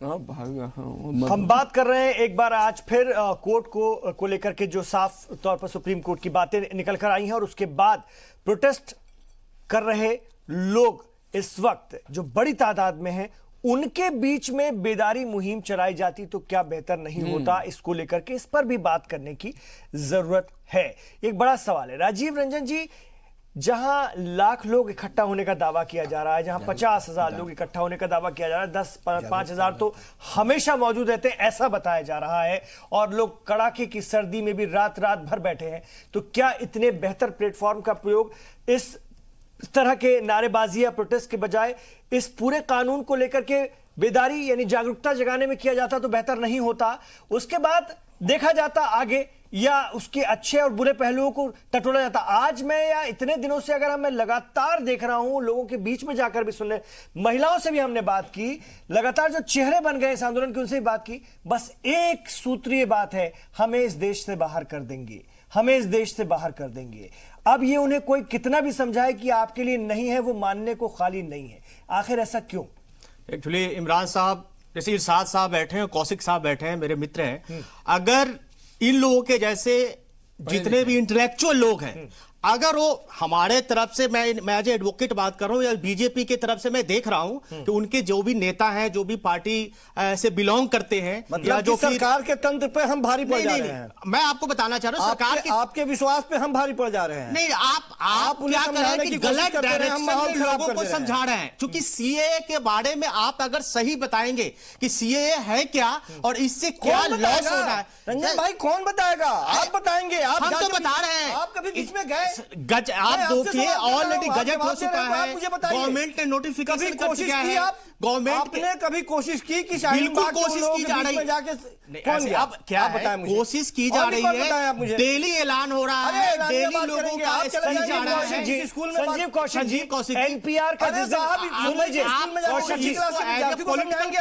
हम बात कर रहे हैं एक बार आज फिर कोर्ट को लेकर के जो साफ तौर पर सुप्रीम कोर्ट की बातें निकल कर आई हैं और उसके बाद प्रोटेस्ट कर रहे लोग इस वक्त जो बड़ी तादाद में हैं उनके बीच में बेदारी मुहिम चलाई जाती तो क्या बेहतर नहीं होता। इसको लेकर के इस पर भी बात करने की जरूरत है। एक बड़ा सवाल है राजीव रंजन जी, जहां लाख लोग इकट्ठा होने का दावा किया जा रहा है, जहां 50,000 लोग इकट्ठा होने का दावा किया जा रहा है, 10-5,000 तो हमेशा मौजूद रहते हैं ऐसा बताया जा रहा है, और लोग कड़ाके की सर्दी में भी रात रात भर बैठे हैं, तो क्या इतने बेहतर प्लेटफॉर्म का प्रयोग इस तरह के नारेबाजी या प्रोटेस्ट के बजाय इस पूरे कानून को लेकर के बेदारी यानी जागरूकता जगाने में किया जाता तो बेहतर नहीं होता? उसके बाद देखा जाता आगे, या उसके अच्छे और बुरे पहलुओं को टटोला जाता। आज मैं या इतने दिनों से अगर मैं लगातार देख रहा हूं, लोगों के बीच में जाकर भी सुनने, महिलाओं से भी हमने बात की, लगातार जो चेहरे बन गए इस आंदोलन की उनसे भी बात की, बस एक सूत्रीय बात है, हमें इस देश से बाहर कर देंगे, हमें इस देश से बाहर कर देंगे। अब ये उन्हें कोई कितना भी समझाए कि आपके लिए नहीं है, वो मानने को खाली नहीं है। आखिर ऐसा क्यों? एक्चुअली इमरान साहब, जैसे इरशाद साहब बैठे हैं, कौशिक साहब बैठे हैं, मेरे मित्र हैं, अगर इन लोगों के जैसे जितने भी इंटेलेक्चुअल लोग हैं, अगर वो हमारे तरफ से, मैं एज एडवोकेट बात कर रहा हूं, या बीजेपी की तरफ से मैं देख रहा हूं कि उनके जो भी नेता हैं, जो भी पार्टी से बिलोंग करते हैं, मतलब जो सरकार के तंत्र पे हम भारी पड़ जा रहे हैं। मैं आपको बताना चाह रहा हूं, सरकार के आपके विश्वास पे हम भारी पड़ जा रहे हैं। नहीं, आप क्या कर रहे हैं कि गलत डायरेक्शन में लोगों को समझा रहे हैं। क्योंकि सीएए के बारे में आप अगर सही बताएंगे कि सीएए है क्या और इससे क्या लॉस होना है, रंजन भाई कौन बताएगा? आप बताएंगे। आप हम तो बता रहे हैं। आप कभी बीच में गए? आप देखिए, ऑलरेडी गजट हो चुका है, मुझे बताइए, गवर्नमेंट ने नोटिफिकेशन कर चुका है। गवर्नमेंट आपने कभी कोशिश की कि बिल्कुल कोशिश की जा रही है, जाके अब क्या है, कोशिश की जा रही है, डेली ऐलान हो रहा है, डेली लोगों का स्पीच जा रहा है। स्कूल में संजीव कौशिक एनपीआर का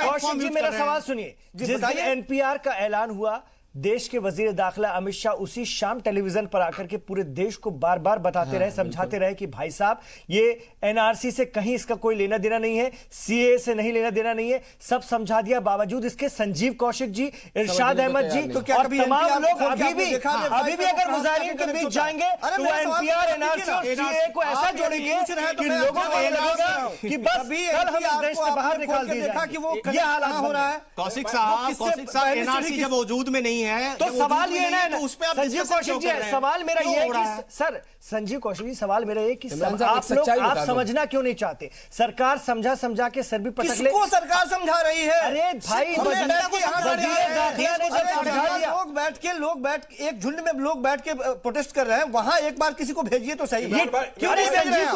कौशिक जी मेरा सवाल सुनिए, जिस दिन एनपीआर का ऐलान हुआ, देश के वजीर दाखिला अमित शाह उसी शाम टेलीविजन पर आकर के पूरे देश को बार बार बताते रहे, समझाते रहे कि भाई साहब ये एनआरसी से कहीं इसका कोई लेना देना नहीं है, सीए से नहीं लेना देना नहीं है, सब समझा दिया। बावजूद इसके संजीव कौशिक जी, इरशाद अहमद जी और तमाम लोग अभी भी अगर मुजाहिरीन के बीच जाएंगे तो वो एनपीआर, एनआरसी और सीए को ऐसा जोड़ेंगे कि लोगों को ये लगेगा कि बस कल हम इस देश से बाहर निकाल दिए जाएंगे। ये हालात हो रहा है। कौशिक साहब, एनआरसी जब वजूद में नहीं है तो सवाल ये है ना, उस पे संजीव कौशिक जी, सवाल मेरा ये है कि सर, संजीव कौशिक जी, सवाल मेरा ये कि आप समझना क्यों नहीं चाहते? सरकार समझा के सर भी पटक ले। सरकार समझा रही है? अरे भाई, लोग बैठ के एक झुंड में लोग बैठ के प्रोटेस्ट कर रहे हैं, वहां एक बार किसी को भेजिए तो सही। क्यों नहीं भेज रहे हैं?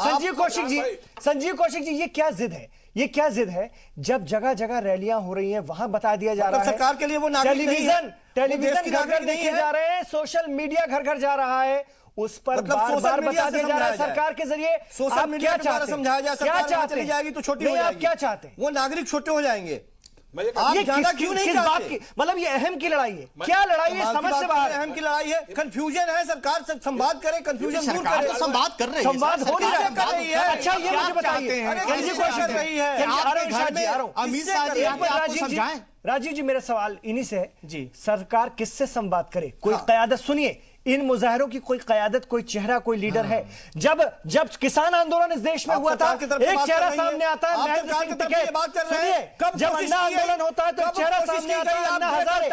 संजीव कौशिक जी, ये क्या जिद है? ये क्या जिद है? जब जगह जगह रैलियां हो रही हैं वहां बता दिया जा रहा है सरकार के लिए वो टेलीविजन घर घर देखे जा रहे हैं, सोशल मीडिया घर घर जा रहा है, उस पर बार-बार बता दिया जा रहा है सरकार के जरिए। सोशल मीडिया द्वारा समझाया जा, सरकार चली जाएगी तो छोटी हो जाएगी। आप क्या चाहते हैं? वो नागरिक छोटे हो जाएंगे। ये क्यों नहीं चाहते? मतलब ये अहम की लड़ाई है, क्या लड़ाई है? समझ से बाहर अहम की लड़ाई है, कंफ्यूजन है। सरकार से संवाद करे, कंफ्यूजन दूर करे। संवाद कर रही है, संवाद हो नहीं रहा है। अच्छा, ये मुझे बताइए, राजीव जी, मेरा सवाल इन्हीं से है जी, सरकार किससे संवाद करे? कोई क़यादत सुनिए, इन मुजाहिरों की कोई क़यादत, कोई चेहरा, कोई लीडर है? जब किसान आंदोलन इस देश में हुआ था, एक चेहरा सामने आता है, महेंद्र सिंह टिकैत। सुनिए, जब अन्ना आंदोलन होता है तो चेहरा सामने आता है, अन्ना हजारे।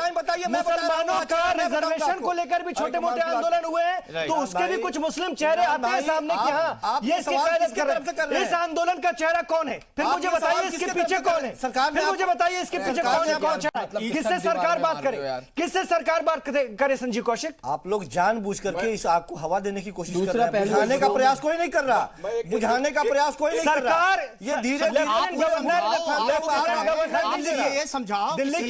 मुसलमानों का रिजर्वेशन को लेकर भी छोटे मोटे आंदोलन हुए हैं, तो उसके भी कुछ मुस्लिम चेहरे आते हैं सामने कि हाँ ये इसकी क़यादत कर रहे हैं। इस आंदोलन का चेहरा कौन है? फिर मुझे बताइए इसके पीछे कौन है? फिर मुझे बताइए इसके पीछे कौन है? कौन चेहरा? किससे सरकार बात करे? किससे सरकार बात करे? संजीव कौशिक, आप लोग जानबूझ करके इस आग को हवा देने की कोशिश कर रहे हैं। बुझाने का प्रयास कोई नहीं कर रहा, बुझाने का प्रयास कोई नहीं कर रहा। ये धीरे ये समझाओ, दिल्ली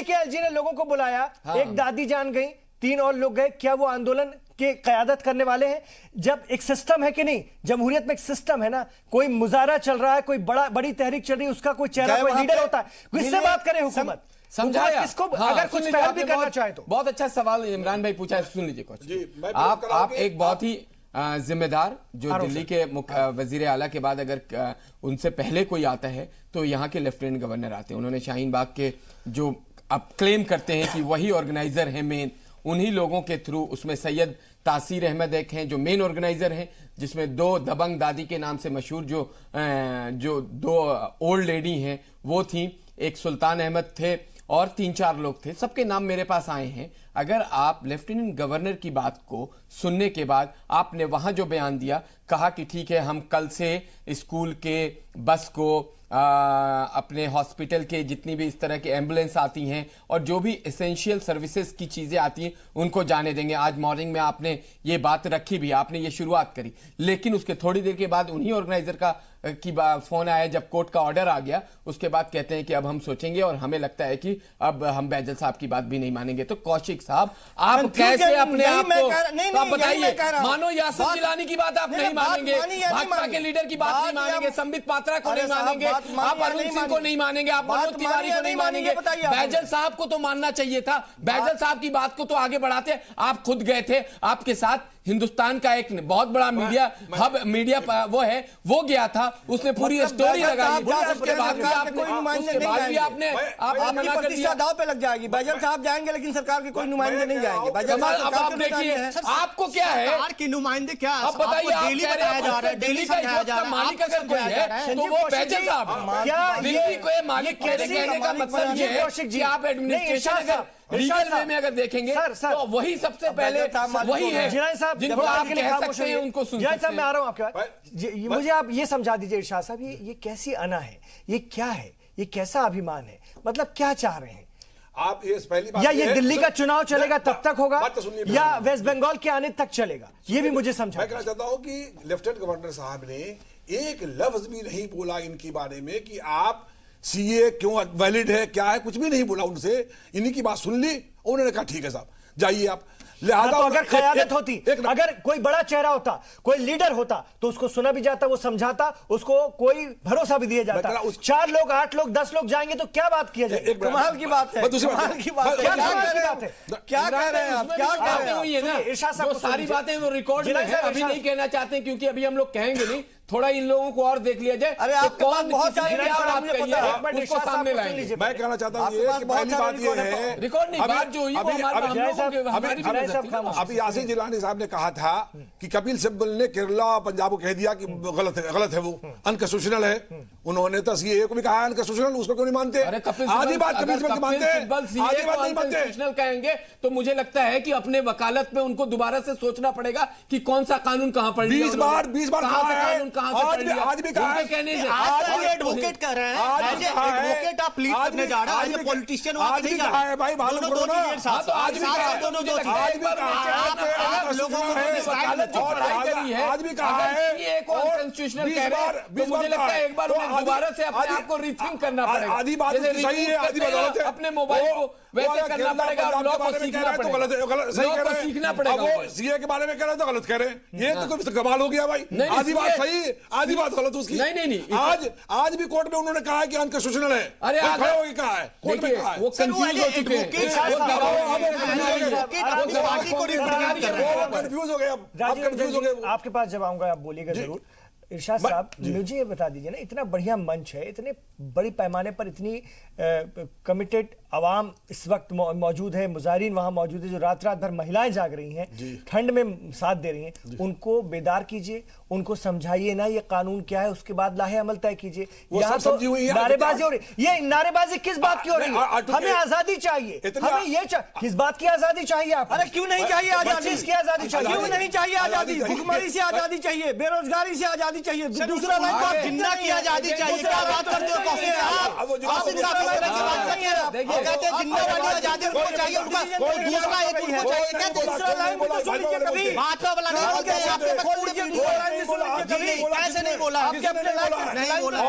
के एलजी ने लोगों को बुलाया, एक दादी जान गई, 3 और लोग गए, क्या वो आंदोलन के क़यादत करने वाले हैं? जब एक सिस्टम है कि नहीं, जमहूरियत में एक सिस्टम है ना, कोई मुजाहरा चल रहा है, कोई बड़ी तहरीक चल रही है, उसका कोई चेहरा, कोई लीडर होता है, किससे बात करे हुकूमत? समझाया किसको? अगर कुछ पहल भी करना चाहे तो। बहुत अच्छा सवाल इमरान भाई पूछा है, सुन लीजिए कुछ। आप एक बहुत ही जिम्मेदार जो दिल्ली के वजीर आला के बाद अगर उनसे पहले कोई आता है तो यहाँ के लेफ्टिनेंट गवर्नर आते हैं। उन्होंने शाहीन बाग के जो अब क्लेम करते हैं कि वही ऑर्गेनाइजर है मेन, उन्हीं लोगों के थ्रू, उसमें सैयद तासीर अहमद एक हैं जो मेन ऑर्गेनाइजर हैं, जिसमें 2 दबंग दादी के नाम से मशहूर जो 2 ओल्ड लेडी हैं वो थी, एक सुल्तान अहमद थे और 3-4 लोग थे। सबके नाम मेरे पास आए हैं। अगर आप लेफ्टिनेंट गवर्नर की बात को सुनने के बाद आपने वहां जो बयान दिया, कहा कि ठीक है हम कल से स्कूल के बस को अपने हॉस्पिटल के जितनी भी इस तरह की एम्बुलेंस आती हैं और जो भी एसेंशियल सर्विसेज की चीजें आती हैं उनको जाने देंगे। आज मॉर्निंग में आपने ये बात रखी भी, आपने ये शुरुआत करी, लेकिन उसके थोड़ी देर के बाद उन्हीं ऑर्गेनाइजर की फोन आया जब कोर्ट का ऑर्डर आ गया। उसके बाद कहते हैं कि अब हम सोचेंगे और हमें लगता है कि अब हम बैजल साहब की बात भी नहीं मानेंगे। तो कौशिक साहब, आप कैसे अपने आप को, आप बताइए, मानो यासिर जिलानी की बात आप नहीं मानेंगे, भाजपा के लीडर की बात नहीं मानेंगे, संबित पात्रा को नहीं मानेंगे, आप अरुण सिंह को नहीं मानेंगे, आप मनोज तिवारी को नहीं मानेंगे, बैजल साहब को तो मानना चाहिए था। बैजल साहब की बात को तो आगे बढ़ाते, आप खुद गए थे, आपके साथ हिंदुस्तान का एक बहुत बड़ा मीडिया वो है, वो गया था, उसने पूरी स्टोरी लगाई, उसके बाद भी आपने मना कर दिया। दाव पे लग जाएगी। बैजल साहब जाएंगे लेकिन सरकार के कोई नुमाइंदे नहीं जाएंगे। अब आप देखिए आपको क्या है, सरकार के नुमाइंदे क्या, अब बताइए, दिल्ली बताया जा रहा है, दिल्ली का मालिक अगर कोई है तो वो बैजल साहब। दिल्ली को मालिक कहने का मतलब ये है कि आप एडमिनिस्ट्रेशन अगर लीगल वे में अगर देखेंगे तो वही सबसे पहले वही है जिनको आप कह सकते हैं उनको सुन सकते हैं। मैं आ रहा हूं आपके पास, मुझे आप ये समझा दीजिए इरशाद साहब, ये कैसी अना है, ये क्या है, ये कैसा अभिमान है, मतलब क्या चाह रहे हैं आप? ये पहली बात, या ये दिल्ली का चुनाव चलेगा तब तक होगा या वेस्ट बंगाल के आने तक चलेगा, ये भी मुझे समझा। मैं कहना चाहता हूं कि लेफ्टिनेंट गवर्नर साहब ने एक लफ्ज भी नहीं बोला इनके बारे में कि आप सीए क्यों वैलिड है, क्या है, कुछ भी नहीं बोला उनसे। इन्हीं की बात सुन ली, उन्होंने कहा ठीक है साहब जाइए आप। लिहाजा तो अगर क़यादत होती, अगर कोई बड़ा चेहरा होता, कोई लीडर होता तो उसको सुना भी जाता, वो समझाता, उसको कोई भरोसा भी दिया जाता। 4 लोग 8 लोग 10 लोग जाएंगे तो क्या बात किया जाए? कमाल की बात है, कमाल की बात है। क्या कह रहे हैं आप, क्या कह रहे हैं? इरशाद साहब जो सारी बातें वो रिकॉर्ड में है, अभी नहीं कहना चाहते क्योंकि अभी हम लोग कहेंगे नहीं, थोड़ा इन लोगों को और देख लिया जाए। अरे आप कौन बहुत सारे उसको सामने लाएंगे। मैं कहना चाहता हूं ये कि पहली बात ये है, रिकॉर्ड नहीं, बात जो हुई वो अभी यासिर जिलानी साहब ने कहा था कि कपिल सिब्बल ने केरला पंजाब को कह दिया कि गलत है, वो अनकंस्टिट्यूशनल है। उन्होंने तो सीए को भी कहा अनकंस्टिट्यूशनल, उसको क्यों नहीं मानते? आधी बात कपिल सिब्बल की मानते हैं, आधी बात नहीं मानते। कहेंगे तो मुझे लगता है कि अपने वकालत में उनको दोबारा से सोचना पड़ेगा कि कौन सा कानून कहां पढ़ लिया। 20 बार कहा है, आज भी कहा है, कहने से आज एडवोकेट कह रहे हैं, एडवोकेट आप प्लीड करने जा रहे हैं, पॉलिटिशियन आज भी कहा है भाई, मालूम करो ना, आज भी कहा है, दोनों दो आज भी कहा लोगों ने आज भी कहा है एक और कॉन्स्टिट्यूशनल कह रहे हैं, तो मुझे लगता है एक बार उन्हें दोबारा से अपने आप को रीथिंक करना पड़ेगा। आधी बात सही है, आधी बात गलत है। अपने मोबाइल को वैसे करना पड़ेगा और लॉ को सीखना पड़ेगा, लॉ को सीखना पड़ेगा। वो सीए के बारे में कह रहे हैं तो गलत कह रहे हैं, ये तो कुछ कमाल हो गया भाई। आधी बात सही, आधी बात गलत उसकी। नहीं आज भी कोर्ट में उन्होंने कहा है कि अनकंस्टिट्यूशनल है। अरे खड़े होकर कहा है, कोर्ट में कहा है, वो कंफ्यूज हो चुके हैं, कंफ्यूज हो गए, अब कंफ्यूज हो गए। आपके पास जब आऊंगा आप बोलिएगा जरूर। इरशाद साहब, मुझे ये बता दीजिए ना, इतना बढ़िया मंच है, इतने बड़ी पैमाने पर इतनी कमिटेड आवाम इस वक्त मौजूद है, मुजाहिरीन वहां मौजूद है, जो रात भर महिलाएं जाग रही हैं, ठंड में साथ दे रही हैं, उनको बेदार कीजिए, उनको समझाइए ना ये कानून क्या है, उसके बाद लाहे अमल तय कीजिए। यहाँ तो नारेबाजी हो रही, ये नारेबाजी किस बात की हो रही है? हमें आजादी चाहिए, हमें ये किस बात की आजादी चाहिए आपको? अरे क्यों नहीं चाहिए आजादी? किसकी आजादी चाहिए? क्यों नहीं चाहिए आजादी? भुखमरी से आजादी चाहिए, बेरोजगारी से आजादी चाहिए, दूसरा लाइन जिंदा की आजादी चाहिए। क्या बात करते हो कौशिक साहब? कौशिक साहब इस तरह की बात नहीं है, कहते हैं जिंदा वाली आजादी उनको चाहिए, उनका दूसरा एक उनको चाहिए, क्या दूसरा लाइन को सुन लीजिए कभी, भाजपा वाला नहीं बोलते हैं, आपके कैसे नहीं बोला? नहीं बोला,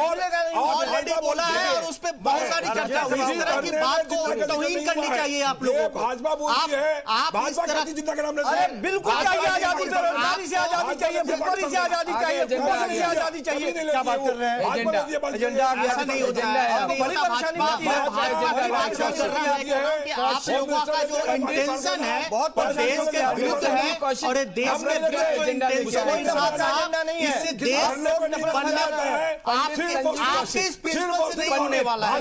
ऑलरेडी बोला है और उस पर बहुत सारी चर्चा हुई। इस तरह की बात को तौहीन करनी चाहिए आप लोगों को। भाजपा बोलती है, आप इस तरह जिंदा का नाम बिल्कुल चाहिए आजादी, बेरोजगारी से आजादी चाहिए, भुखमरी से आजादी चाहिए, कुपोषण से आजादी चाहिए। क्या बात कर रहे हैं? एजेंडा ऐसा नहीं होता है। आपको बड़ी परेशानी होती है। आप लोगों का जो इंटेंशन है बहुत देश के विरुद्ध है और देश के विरुद्ध इंटेंशन के साथ नहीं है। इससे देश बनना आपके इस प्रिंसिपल से नहीं होने वाला है।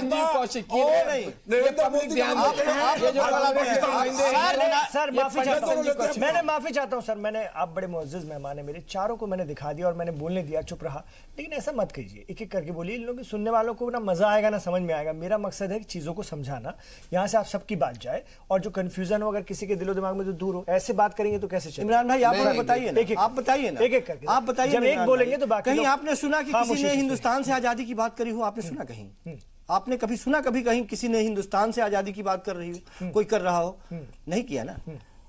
सर माफी चाहता हूँ, मैंने माफी चाहता हूँ सर, मैंने आप बड़े मुअज्जिज मेहमान है मेरे, चारों को मैंने दिखा दिया और मैंने बोलने दिया, चुप रहा। लेकिन ऐसा मत कीजिए, एक एक करके बोलिए। इन लोगों की सुनने वालों को ना मजा आएगा ना समझ में आएगा। मेरा मकसद है कि चीजों को समझाना, यहाँ से आप सबकी बात जाए और जो कंफ्यूजन हो अगर किसी के दिलो दिमाग में तो दूर हो। ऐसे बात करेंगे तो कैसे चलेगा? इमरान भाई आप बताइए ना, आप बताइए ना, एक एक करके आप बताइए। जब एक बोलेंगे तो बाकी कहीं आपने सुना कि किसी ने हिंदुस्तान से आजादी की बात करी हो? आपने सुना कहीं? आपने कभी सुना कभी कहीं किसी ने हिंदुस्तान से आजादी की बात कर रही हो, कोई कर रहा हो? नहीं किया ना।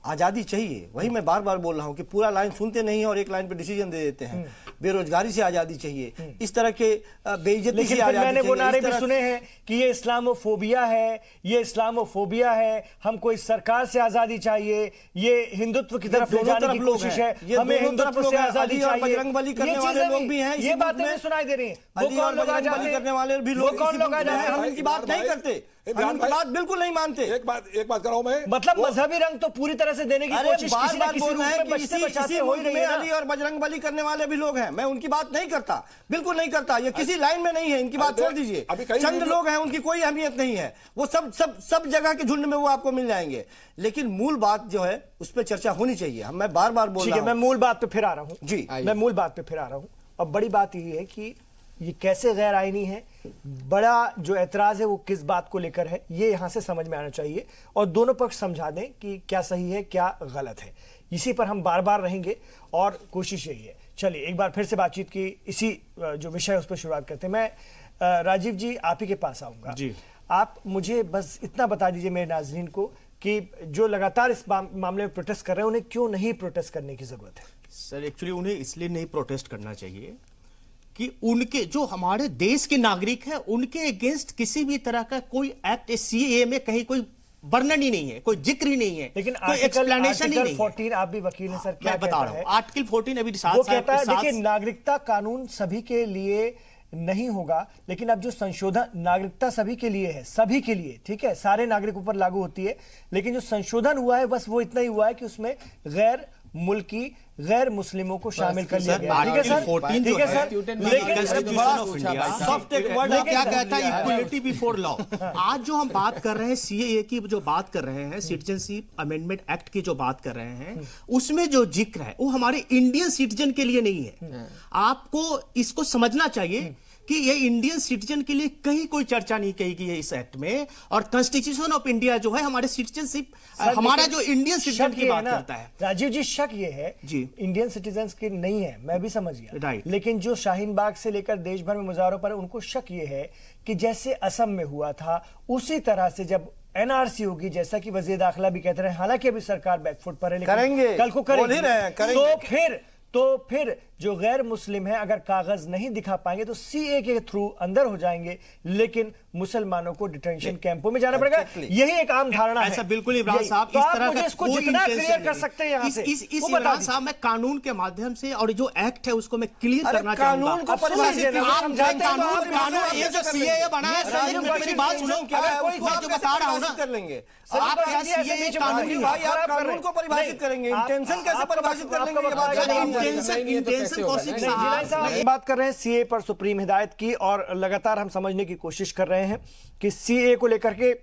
आजादी चाहिए, वही मैं बार बार बोल रहा हूं कि पूरा लाइन सुनते नहीं है और एक लाइन पे डिसीजन दे देते हैं। बेरोजगारी से आजादी चाहिए, इस तरह के बेइज्जती से आजादी चाहिए। मैंने वो नारे भी सुने हैं कि ये इस्लामोफोबिया है, ये इस्लामोफोबिया है, हमको इस सरकार से आजादी चाहिए, ये हिंदुत्व की तरफ ले जाने की कोशिश है, हमें हिंदुत्व से आजादी चाहिए। बजरंगबली करने वाले लोग भी हैं, ये बातें भी सुनाई दे रही हैं। वो कौन लोग करने वाले भी लोग, कौन लोग हम इनकी बात नहीं करते, हम इनकी बात बिल्कुल नहीं मानते। एक बात कर रहा हूं मैं, मतलब मजहबी रंग तो पूरी तरह से देने की कोशिश किसी न किसी रूप में बचते बचाते हो ही रही है। अली और बजरंगबली करने वाले भी लोग हैं, मैं उनकी बात नहीं करता, बिल्कुल नहीं करता। ये किसी लाइन में नहीं है, इनकी बात छोड़ दीजिए। चंद लोग हैं, उनकी कोई अहमियत नहीं है, वो सब जगह के झुंड में वो आपको मिल जाएंगे। लेकिन मूल बात जो है उस पर चर्चा होनी चाहिए। मैं बार बार बोल रहा हूं, मैं मूल बात पे फिर आ रहा हूं जी, मैं मूल बात पे फिर आ रहा हूं। और बड़ी बात ये है कि ये कैसे गैर आईनी है, बड़ा जो ऐतराज है वो किस बात को लेकर है, ये यहां से समझ में आना चाहिए और दोनों पक्ष समझा दें कि क्या सही है क्या गलत है। इसी पर हम बार बार रहेंगे और कोशिश यही है। चलिए एक बार फिर से बातचीत की इसी जो विषय है उस पर शुरुआत करते हैं। मैं राजीव जी आप ही के पास आऊंगा जी। आप मुझे बस इतना बता दीजिए मेरे नाजरीन को कि जो लगातार इस मामले में प्रोटेस्ट कर रहे हैं उन्हें क्यों नहीं प्रोटेस्ट करने की जरूरत है? सर एक्चुअली उन्हें इसलिए नहीं प्रोटेस्ट करना चाहिए कि उनके जो हमारे देश के नागरिक हैं उनके अगेंस्ट किसी भी तरह का कोई एक्ट सीएए में कहीं कोई वर्णन ही नहीं है, कोई जिक्र ही नहीं है, लेकिन कोई एक्सप्लेनेशन ही नहीं है। 14 आप भी वकील हैं सर, क्या बता रहा हूं आर्टिकल 14 अभी वो कहता है देखिए नागरिकता कानून सभी के लिए नहीं होगा, लेकिन अब जो संशोधन नागरिकता सभी के लिए है, सभी के लिए, ठीक है, सारे नागरिकों पर लागू होती है, लेकिन जो संशोधन हुआ है बस वो इतना ही हुआ है कि उसमें गैर मुल्की गैर मुस्लिमों को शामिल कर लिया गया। ठीक है सर, ठीक है सर, लेकिन क्या कहता है इक्वलिटी बिफोर लॉ। आज जो हम बात कर रहे हैं सीएए की, जो बात कर रहे हैं सिटीजनशिप अमेंडमेंट एक्ट की जो बात कर रहे हैं, उसमें जो जिक्र है वो हमारे इंडियन सिटीजन के लिए नहीं है। आपको इसको समझना चाहिए कि ये इंडियन सिटीजन के लिए कहीं कोई चर्चा नहीं कही गई है इस एक्ट में। और कॉन्स्टिट्यूशन ऑफ इंडिया जो है हमारे सिटीजनशिप, हमारा जो इंडियन सिटीजन की बात करता है। राजीव जी शक ये है जी इंडियन सिटीजन के नहीं है, मैं भी समझ गया, राइट। लेकिन जो शाहीन बाग से लेकर देश भर में मुजाहरों पर उनको शक ये है कि जैसे असम में हुआ था उसी तरह से जब एनआरसी होगी, जैसा कि वजीर दाखिला भी कहते रहे, हालांकि अभी सरकार बैकफुट पर है, करेंगे कल को करेंगे। तो फिर जो गैर मुस्लिम है अगर कागज नहीं दिखा पाएंगे तो सीए के थ्रू अंदर हो जाएंगे, लेकिन मुसलमानों को डिटेंशन कैंपों में जाना पड़ेगा। यही एक आम धारणा है। ऐसा बिल्कुल इमरान साहब, इस तरह का इसको जितना क्लियर कर सकते हैं यहां से इस इमरान साहब मैं कानून के माध्यम से और जो एक्ट है उसको मैं क्लियर करना चाहूंगा। कानून को परिभाषित कानून ये जो सीएए बना है, मेरी बात सुनो, मैं जो बता रहा हूं ना कर लेंगे आप सीएए कानून भाई, आप कानून को परिभाषित करेंगे, इंटेंशन कैसे परिभाषित कर लेंगे? बात कर रहे हैं सीए पर सुप्रीम हिदायत की और लगातार हम समझने की कोशिश कर रहे हैं कि सीए को लेकर के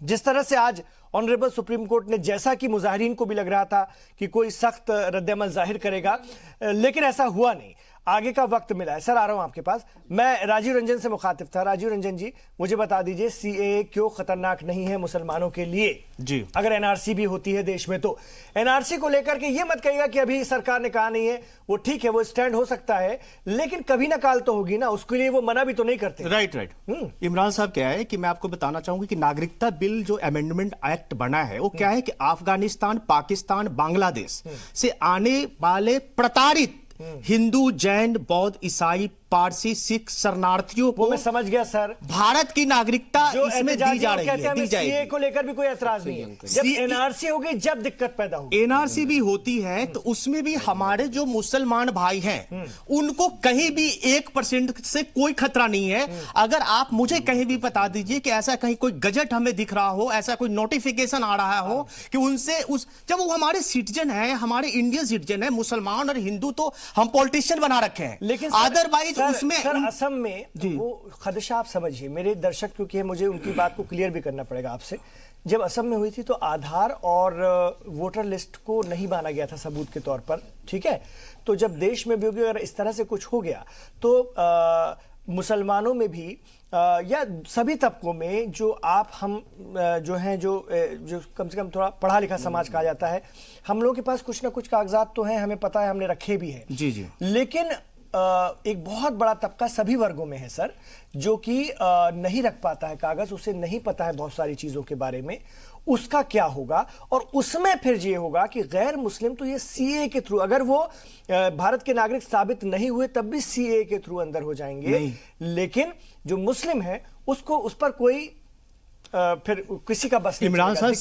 जिस तरह से आज ऑनरेबल सुप्रीम कोर्ट ने, जैसा कि मुजाहिरीन को भी लग रहा था कि कोई सख्त रद्द-ए-अमल जाहिर करेगा, लेकिन ऐसा हुआ नहीं, आगे का वक्त मिला है। सर आ रहा हूं आपके पास, मैं राजीव रंजन से मुखातिब था। राजीव रंजन जी मुझे बता दीजिए सीएए क्यों खतरनाक नहीं है मुसलमानों के लिए जी, अगर एनआरसी भी होती है देश में तो। एनआरसी को लेकर के ये मत कहिएगा कि अभी सरकार ने कहा नहीं है, वो ठीक है, वो स्टैंड हो सकता है, लेकिन कभी ना काल तो होगी ना, उसके लिए वो मना भी तो नहीं करते। राइट। इमरान साहब क्या है कि मैं आपको बताना चाहूंगा कि नागरिकता बिल जो अमेंडमेंट एक्ट बना है वो क्या है कि अफगानिस्तान, पाकिस्तान, बांग्लादेश से आने वाले प्रताड़ित हिंदू, जैन, बौद्ध, ईसाई, पारसी, सिख शरणार्थियों को मैं समझ गया सर, भारत की नागरिकता इसमें दी जा रही है, दी जाएगी। सीए को लेकर भी कोई एतराज नहीं है, जब एनआरसी होगी जब दिक्कत पैदा होगी। एनआरसी भी होती है तो उसमें भी हमारे जो मुसलमान भाई हैं उनको कहीं भी 1% से कोई खतरा नहीं है। अगर आप मुझे कहीं भी बता दीजिए कि ऐसा कहीं कोई गजट हमें दिख रहा हो, ऐसा कोई नोटिफिकेशन आ रहा हो कि उनसे जब वो हमारे सिटीजन है, हमारे इंडियन सिटीजन है, मुसलमान और हिंदू तो हम पॉलिटिशियन बना रखे हैं, लेकिन अदरवाइज उसमें असम में वो खदशा आप समझिए, मेरे दर्शक क्योंकि मुझे उनकी बात को क्लियर भी करना पड़ेगा आपसे। जब असम में हुई थी तो आधार और वोटर लिस्ट को नहीं माना गया था सबूत के तौर पर, ठीक है। तो जब देश में भी होगी, अगर इस तरह से कुछ हो गया तो मुसलमानों में भी या सभी तबकों में जो आप हम जो हैं जो कम से कम थोड़ा पढ़ा लिखा समाज कहा जाता है, हम लोगों के पास कुछ ना कुछ कागजात तो हैं, हमें पता है, हमने रखे भी हैं। जी जी। लेकिन एक बहुत बड़ा तबका सभी वर्गों में है सर, जो कि नहीं रख पाता है कागज, उसे नहीं पता है बहुत सारी चीजों के बारे में, उसका क्या होगा। और उसमें फिर ये होगा कि गैर मुस्लिम तो ये सीए के थ्रू, अगर वो भारत के नागरिक साबित नहीं हुए तब भी सीए के थ्रू अंदर हो जाएंगे, लेकिन जो मुस्लिम है उसको उस पर कोई फिर किसी का बस। इमरान साहब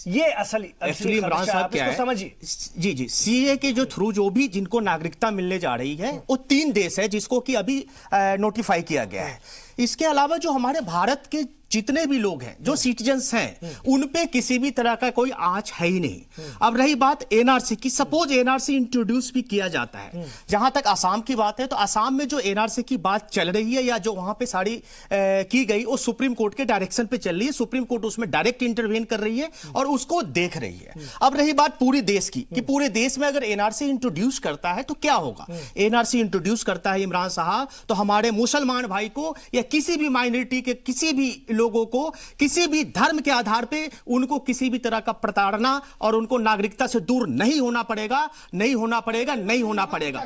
ये एक्चुअली इमरान साहब क्या है, समझिए जी जी, सीए के जो थ्रू जो भी जिनको नागरिकता मिलने जा रही है वो 3 देश है जिसको कि अभी नोटिफाई किया गया है। इसके अलावा जो हमारे भारत के जितने भी लोग हैं जो सिटीजन्स हैं उन पे किसी भी तरह का कोई आंच है ही नहीं। अब रही बात एनआरसी की, सपोज एनआरसी इंट्रोड्यूस भी किया जाता है, जहां तक असम की बात है तो असम में जो एनआरसी की बात चल रही है या जो वहां पे सारी की गई वो सुप्रीम कोर्ट के डायरेक्शन पे चल रही है, सुप्रीम कोर्ट उसमें डायरेक्ट इंटरवेन कर रही है और उसको देख रही है। अब रही बात पूरी देश की कि पूरे देश में अगर एनआरसी इंट्रोड्यूस करता है तो क्या होगा। एनआरसी इंट्रोड्यूस करता है इमरान साहब तो हमारे मुसलमान भाई को या किसी भी माइनॉरिटी के किसी भी लोगों को किसी भी धर्म के आधार पे उनको किसी भी तरह का प्रताड़ना और उनको नागरिकता से दूर नहीं होना पड़ेगा, नहीं होना पड़ेगा, नहीं होना पड़ेगा।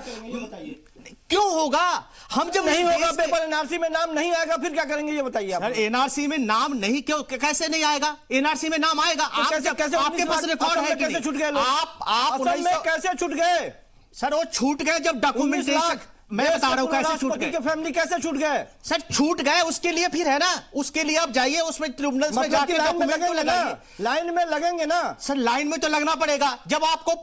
क्यों होगा? हम जब नहीं होगा, पेपर एनआरसी में नाम नहीं आएगा, फिर क्या करेंगे ये बताइए आप। सर एनआरसी में नाम नहीं, क्यों कैसे नहीं आएगा? एनआरसी में नाम आएगा। तो कैसे आपके पास रिकॉर्ड है, कैसे छूट गए लोग? आप कैसे छूट गए सर? वो छूट गए जब डॉक्यूमेंटेशन, मैं बता रहा हूं कैसे छूट गए, फैमिली कैसे छूट गए सर? छूट गए उसके लिए फिर है ना, उसके लिए आप जाइए उसमें ट्रिब्यूनल्स में जाके डॉक्यूमेंट तो लगाइए। लाइन में लगेंगे ना सर, लाइन में तो लगना पड़ेगा। जब आपको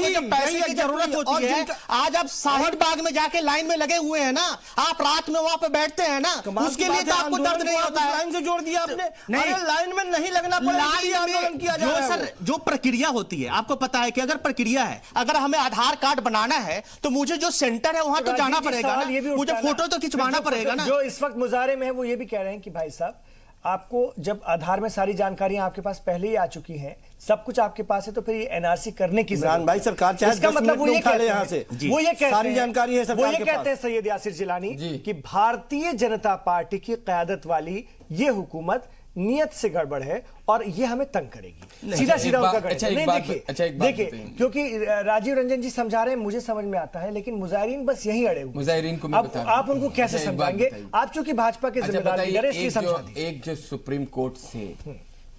जब पैसे की जरूरत होती है, आज आप शाहीन बाग में जाके लाइन में लगे हुए हैं ना, आप रात में वहां पे बैठते हैं ना, उसके लिए तो आपको दर्द नहीं होता है। लाइन से जोड़ दिया आपने। नहीं, लाइन में नहीं लगना पड़ेगा, आंदोलन किया जा रहा है। सर जो प्रक्रिया होती है, आपको पता है कि अगर प्रक्रिया है, अगर हमें आधार कार्ड बनाना है तो मुझे जो सेंटर है वहां तो जाना पड़ेगा, मुझे फोटो तो खिंचवाना पड़ेगा ना। जो इस वक्त मुजाहरे में है वो ये भी कह रहे हैं कि भाई साहब, आपको जब आधार में सारी जानकारियां आपके पास पहले ही आ चुकी हैं, सब कुछ आपके पास है, तो फिर ये एनआरसी करने की जरूरत भाई सरकार चाहे इसका मतलब वो ये कहते हैं, से वो ये कहते सारी जानकारी है वो ये कहते हैं सैयद यासिर जिलानी कि भारतीय जनता पार्टी की क़यादत वाली ये हुकूमत नियत से गड़बड़ है और ये हमें तंग करेगी। सीधा सीधा उनका गणित है। नहीं, देखिए क्योंकि राजीव रंजन जी समझा रहे हैं, मुझे समझ में आता है, लेकिन मुजाहिरीन बस यहीं अड़े हुए। मुजाहिरीन को मैं बता रहा हूं। आप उनको कैसे समझाएंगे? आप चूंकि भाजपा के जिम्मेदार लीडर हैं, इसलिए समझा दीजिए। एक जो सुप्रीम कोर्ट से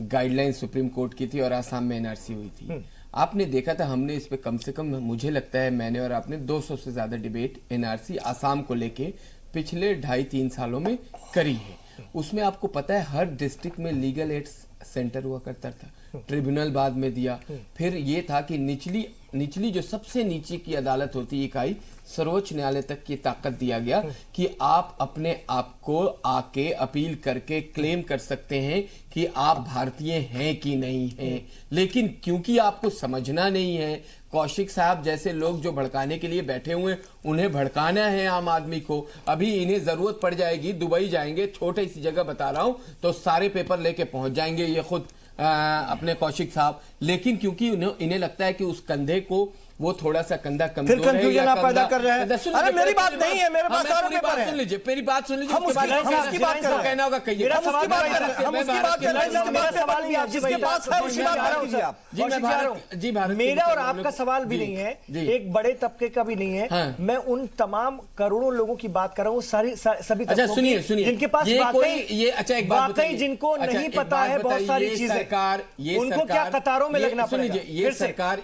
गाइडलाइन सुप्रीम कोर्ट की थी और आसाम में एनआरसी हुई थी, आपने देखा था, हमने इस पे कम से कम, मुझे लगता है मैंने और आपने 200 से ज्यादा डिबेट एनआरसी आसाम को लेके पिछले 2.5-3 सालों में करी है। उसमें आपको पता है हर डिस्ट्रिक्ट में लीगल एड सेंटर हुआ करता था, ट्रिब्यूनल बाद में दिया। फिर ये था कि निचली जो सबसे नीचे की अदालत होती है इकाई, सर्वोच्च न्यायालय तक की ताकत दिया गया कि आप अपने आप को आके अपील करके क्लेम कर सकते हैं कि आप भारतीय हैं कि नहीं हैं। लेकिन क्योंकि आपको समझना नहीं है, कौशिक साहब जैसे लोग जो भड़काने के लिए बैठे हुए हैं, उन्हें भड़काना है आम आदमी को। अभी इन्हें जरूरत पड़ जाएगी, दुबई जाएंगे, छोटी सी जगह बता रहा हूं, तो सारे पेपर लेके पहुंच जाएंगे ये खुद अपने कौशिक साहब। लेकिन क्योंकि इन्हें लगता है कि उस कंधे को वो थोड़ा सा कंधा कमजोर है, फिर कंफ्यूजन आप पैदा कर रहे हैं। अरे मेरी बात नहीं है, मेरे पास सारे पेपर हैं। सुन लीजिए, मेरी बात सुन लीजिए। हम उसकी बात कर रहे हैं, कहना होगा कहिए। हम उसकी बात कर रहे हैं, हम उसकी बात कर रहे हैं, जिसके पास है उसकी बात कर लीजिए आप। जी भारत, मेरा और आपका सवाल भी नहीं है, एक बड़े तबके का भी नहीं है। मैं उन तमाम करोड़ों लोगों की बात कर रहा हूँ, सभी अच्छा सुनिए जिनके पास वाकई जिनको नहीं पता है बहुत सारी चीजें, सरकार, उनको क्या कतारों में लगना पड़ेगा।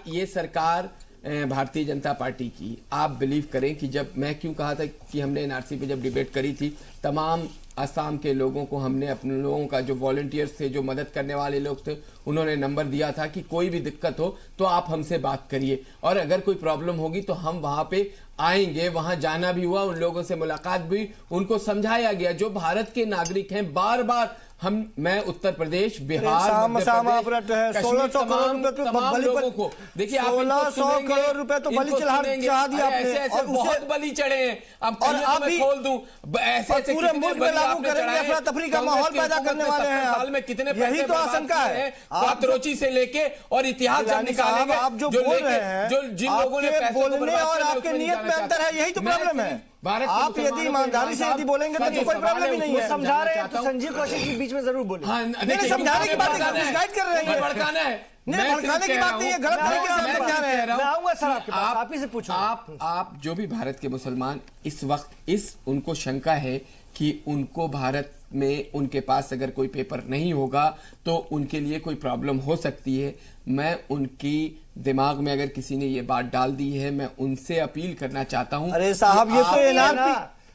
ये सरकार भारतीय जनता पार्टी की, आप बिलीव करें कि जब मैं क्यों कहा था कि हमने एनआरसी पे जब डिबेट करी थी, तमाम असम के लोगों को हमने, अपने लोगों का जो वॉलंटियर्स थे, जो मदद करने वाले लोग थे, उन्होंने नंबर दिया था कि कोई भी दिक्कत हो तो आप हमसे बात करिए और अगर कोई प्रॉब्लम होगी तो हम वहां पे आएंगे। वहां जाना भी हुआ, उन लोगों से मुलाकात भी, उनको समझाया गया जो भारत के नागरिक हैं। बार बार मैं उत्तर प्रदेश, बिहार, मध्य प्रदेश, 1600 करोड़ रुपए तो तमाम लोगों को देखिए, 1600 करोड़ रुपए तो बलि चढ़ा दिया आपने, ऐसे बहुत बलि चढ़े हैं। अब आप भी खोल दूं, ऐसे पूरे मुल्क में लागू करेंगे, अफरा तफरी का माहौल पैदा करने वाले हैं। साल में कितने यही तो आशंका है कातरोची से लेके, और इतिहास जब निकालेंगे, आप जो बोल रहे हैं, जो जिन लोगों ने बोलने और आपके नियत में अंतर है, यही तो प्रॉब्लम है। आप यदि ईमानदारी से यदि बोलेंगे तो कोई प्रॉब्लम ही नहीं है। समझा रहे हैं तो संजीव कौशिक के बीच में जरूर बोले। समझाने की बात गाइड कर रहे हैं, भड़काना है, भड़काने की बात नहीं है, गलत तरीके से समझा रहे हैं। मैं आऊंगा सर आपके पास, आप ही से पूछो। आप जो भी भारत के मुसलमान इस वक्त उनको शंका है कि उनको भारत में उनके पास अगर कोई पेपर नहीं होगा तो उनके लिए कोई प्रॉब्लम हो सकती है। मैं उनकी दिमाग में अगर किसी ने ये बात डाल दी है, मैं उनसे अपील करना चाहता हूं। अरे साहब, ये तो एनआरसी,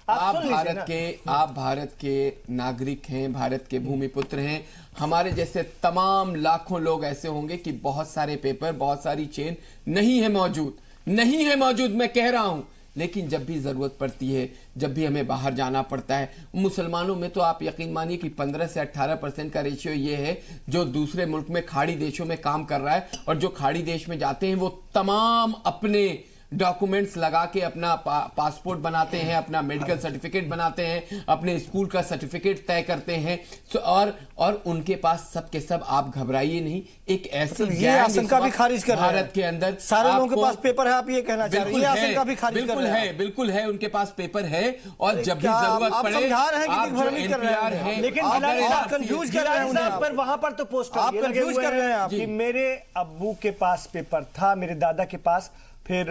आप भारत के नागरिक हैं, भारत के भूमिपुत्र हैं। हमारे जैसे तमाम लाखों लोग ऐसे होंगे कि बहुत सारे पेपर, बहुत सारी चेन नहीं है मौजूद, मैं कह रहा हूं। लेकिन जब भी जरूरत पड़ती है, जब भी हमें बाहर जाना पड़ता है, मुसलमानों में तो आप यकीन मानिए कि 15 से 18% का रेशियो ये है जो दूसरे मुल्क में, खाड़ी देशों में काम कर रहा है। और जो खाड़ी देश में जाते हैं वो तमाम अपने डॉक्यूमेंट्स लगा के अपना पासपोर्ट बनाते हैं, अपना मेडिकल सर्टिफिकेट बनाते हैं, अपने स्कूल का सर्टिफिकेट तय करते हैं। और उनके पास सब के सब, आप घबराइए नहीं, एक ऐसी आशंका भी खारिज कर भारत के अंदर सारे लोगों के पास पेपर है, आप ये कहना चाह रहे हैं? आशंका भी खारिज कर रहे हैं। बिल्कुल है, उनके पास पेपर है और जब भी जरूरत पड़े, आप जो एनपीआर है, लेकिन कंफ्यूज कर रहे हैं। पर वहां पर तो पोस्टर आप कंफ्यूज कर रहे हैं कि मेरे अब्बू के पास पेपर था, मेरे दादा के पास, फिर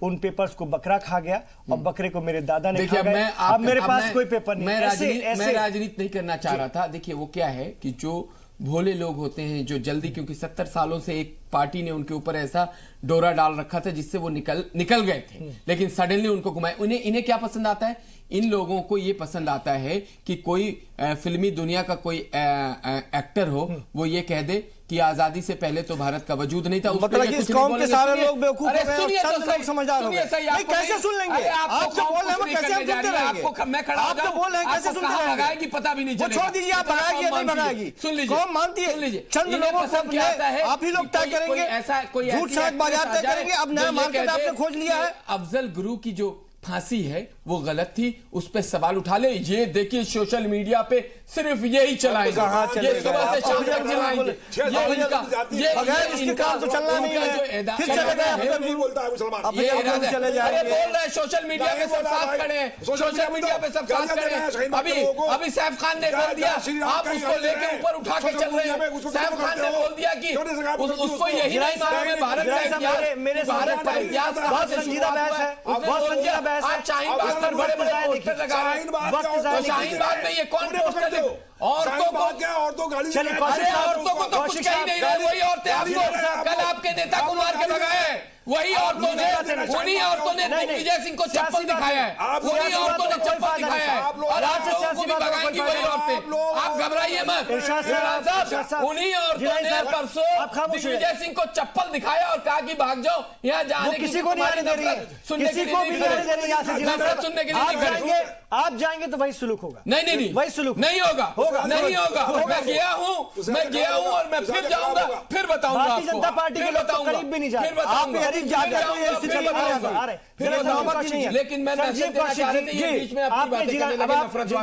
उन पेपर्स को बकरा खा गया और बकरे को मेरे दादा ने खा गया। अब मेरे पास कोई पेपर नहीं। मैं राजनीति नहीं करना चाह रहा था। देखिए वो क्या है कि जो भोले लोग होते हैं, जो जल्दी, क्योंकि 70 सालों से एक पार्टी ने उनके ऊपर ऐसा डोरा डाल रखा था जिससे वो निकल गए थे, लेकिन सडनली उनको घुमाए। इन्हें क्या पसंद आता है? इन लोगों को ये पसंद आता है कि कोई फिल्मी दुनिया का कोई एक्टर हो, वो ये कह दे कि आजादी से पहले तो भारत का वजूद नहीं था। मतलब कि इस कौम के सारे लोग बेवकूफ हो गए, चंद लोग समझदार हो गए। नहीं, कैसे सुन लेंगे? आप जो बोल रहे हैं कैसे हम सुनते रहेंगे? मैं खड़ा आप जो बोल रहे हैं कैसे सुनते रहेंगे? कि पता भी नहीं चलेगा। छोड़ दीजिए, आप भगाएगी या नहीं भगाएगी, सुन लीजिए, कौम मानती है। चंद लोगों को आप ही लोग तय करेंगे, ऐसा कोई झूठ साथ बाजार तय करेंगे। अब नया मार्केट आपने खोज लिया है। अफजल गुरु की जो फांसी है वो गलत थी, उस पे सवाल उठा ले। ये देखिए सोशल मीडिया पे सिर्फ यही चलाएंगे, ये सुबह से शाम तक चलाएंगे। ये बगैर इसके काम तो चलना नहीं है। फिर चले गए, चले जाएंगे। बोल रहे हैं सोशल मीडिया पे सब साथ खड़े हैं, सोशल मीडिया पे सब साथ खड़े हैं। अभी सैफ खान ने बोल दिया, आप उसको लेके ऊपर उठा के चल रहे हैं। सैफ खान ने बोल दिया कि उसको यही नहीं मालूम भारत का इतिहास, बहुत संजीदा बहस है, बहुत संजीदा बहस है। आप शाहीन बाग पर बड़े-बड़े पोस्टर लगा रहे हैं। शाहीन बाग में ये कौन पोस्टर लगे? औरतों को गाड़ी, औरतों को तो कुछ कह ही नहीं रहे। वही औरतें आपको कल आपके नेता को मार के भगाए, वही औरतों ने, उन्हीं औरतों ने दिग्विजय सिंह को चप्पल दिखाया है, उन्हीं औरतों ने चप्पल दिखाया है और आप लोगों को भी भगाएंगी वही औरतें। आप घबराइए मत। उन्हीं औरतों ने परसों दिग्विजय सिंह को चप्पल दिखाया और कहा कि भाग जाओ, यहाँ जाने किसी को नहीं आने दे रही है, किसी को भी नहीं आने दे रही है। सुनने के लिए आप जाएंगे तो वही सुलूक होगा। नहीं, वही सुलूक नहीं होगा, नहीं होगा। मैं गया हूँ और मैं फिर जाऊंगा, फिर बताऊंगा। भारतीय जनता पार्टी के लोग तो करीब भी नहीं जाते। लेकिन मैं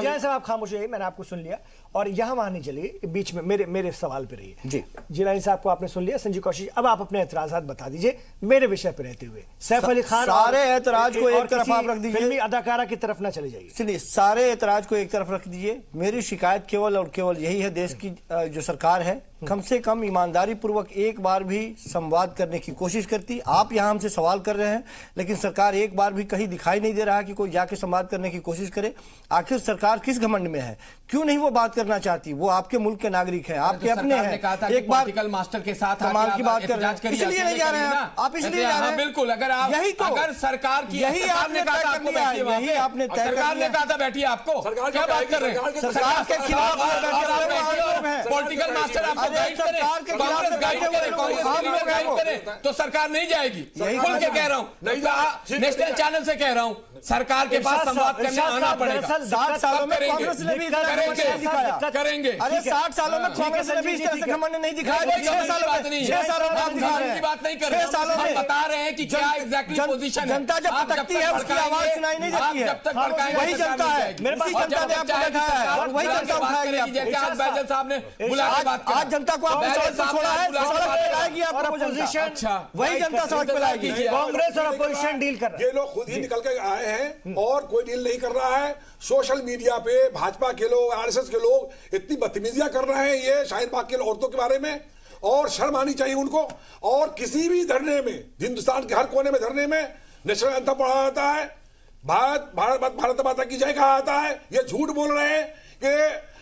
जैसे आप खामोश रहिए, मैंने आपको सुन लिया और यहां वहां नहीं चलिए, बीच में मेरे सवाल पे रहिए। जी जिलानी साहब को आपने सुन लिया, संजीव कौशिक, अब आप अपने एतराजात बता दीजिए मेरे विषय पे रहते हुए। सैफ अली खान, सारे एतराज को एक तरफ आप रख दीजिए, फिल्मी अदाकारा की तरफ ना चले जाइए। चलिए, सारे एतराज को एक तरफ रख दीजिए। मेरी शिकायत केवल और केवल यही है, देश की जो सरकार है कम से कम ईमानदारी पूर्वक एक बार भी संवाद करने की कोशिश करती। आप यहाँ हमसे सवाल कर रहे हैं, लेकिन सरकार एक बार भी कहीं दिखाई नहीं दे रहा कि कोई जाके संवाद करने की कोशिश करे। आखिर सरकार किस घमंड में है, क्यों नहीं वो बात करना चाहती? वो आपके मुल्क के नागरिक हैं, आपके अपने हैं। एक बार मास्टर के साथ कमाल की बात कर रहे हैं, इसलिए नहीं जा रहे हैं आप, इसलिए जा रहे हैं। बिल्कुल, अगर आप यही तो, अगर सरकार की यही आपने तय कर लिया है, यही आपने तय कर लिया। सरकार ने कहा था बैठिए, आपको क्या बात कर रहे हैं? सरकार के खिलाफ पॉलिटिकल मास्टर आपको गाइड करें, कांग्रेस गाइड करे, कांग्रेस गाइड करे तो सरकार नहीं जाएगी। खुल के कह रहा हूँ, नेशनल चैनल से कह रहा हूँ, सरकार के पास संवाद करने आना पड़ेगा। 60 सालों में कांग्रेस ने भी करेंगे। अरे 60 सालों में कांग्रेस ने भी इस तरह से घमंड नहीं दिखाया। 6 सालों में आप दिखा रहे हैं, की बात नहीं कर रहे, 6 सालों में बता रहे हैं कि क्या एग्जैक्टली पोजीशन है। जनता जब भटकती है उसकी आवाज सुनाई नहीं देती है, जब तक भड़काएंगे वही जनता है, इसी जनता ने आपको दिखाया है और वही जनता उठाएगी। जैसे आज बैजल साहब ने बुला के बात की, आज जनता को आपने सड़क पर छोड़ा है, सड़क पे लाएगी आपको जनता। अच्छा, वही जनता सड़क पे लाएगी। कांग्रेस और अपोजिशन डील कर रहे हैं। ये लोग खुद ही निकल के आए हैं और कोई डील नहीं कर रहा है। सोशल मीडिया पे भाजपा के लोग, आरएसएस के लोग इतनी बदतमीजियां कर रहे हैं ये शाहीन बाग के औरतों के बारे में, और शर्म आनी चाहिए उनको। और किसी भी धरने में, हिंदुस्तान के हर कोने में धरने में नेशनल एंथम पढ़ा जाता है, भारत माता की जय कहा जाता है। ये झूठ बोल रहे हैं कि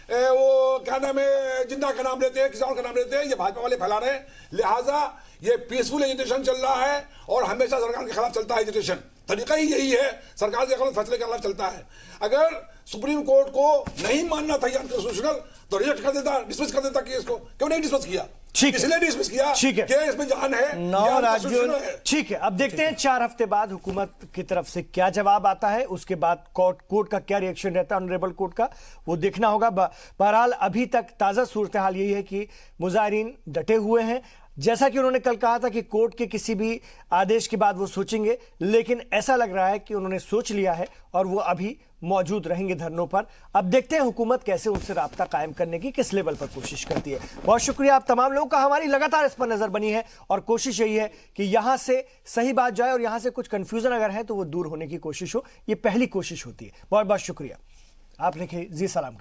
वो क्या नाम है, जिन्ना का नाम लेते हैं, किसी और का नाम लेते हैं, ये भाजपा वाले फैला रहे हैं। लिहाजा ये पीसफुल एजिटेशन चल रहा है और हमेशा सरकार के खिलाफ चलता है एजिटेशन। तरीका ही यही है, सरकार के गलत फैसले के खिलाफ चलता है। अगर सुप्रीम कोर्ट को नहीं मानना था अनकॉन्स्टिट्यूशनल तो रिजेक्ट कर देता, डिसमिस कर देता केस को। क्यों नहीं डिसमिस किया? ठीक है, इसलिए डिसमिस किया कि इसमें जान है, 9 राज्यों ने। ठीक है, अब देखते हैं 4 हफ्ते बाद हुकूमत की तरफ से क्या जवाब आता है, उसके बाद कोर्ट का क्या रिएक्शन रहता है, ऑनरेबल कोर्ट का, वो देखना होगा। बहरहाल अभी तक ताजा सूरत हाल यही है कि मुजाहिरीन डटे हुए हैं। जैसा कि उन्होंने कल कहा था कि कोर्ट के किसी भी आदेश के बाद वो सोचेंगे, लेकिन ऐसा लग रहा है कि उन्होंने सोच लिया है और वो अभी मौजूद रहेंगे धरनों पर। अब देखते हैं हुकूमत कैसे उनसे राब्ता कायम करने की किस लेवल पर कोशिश करती है। बहुत शुक्रिया आप तमाम लोगों का, हमारी लगातार इस पर नजर बनी है और कोशिश यही है कि यहां से सही बात जाए और यहां से कुछ कंफ्यूजन अगर है तो वो दूर होने की कोशिश हो। ये पहली कोशिश होती है। बहुत बहुत शुक्रिया। आप लिखे जी सलाम।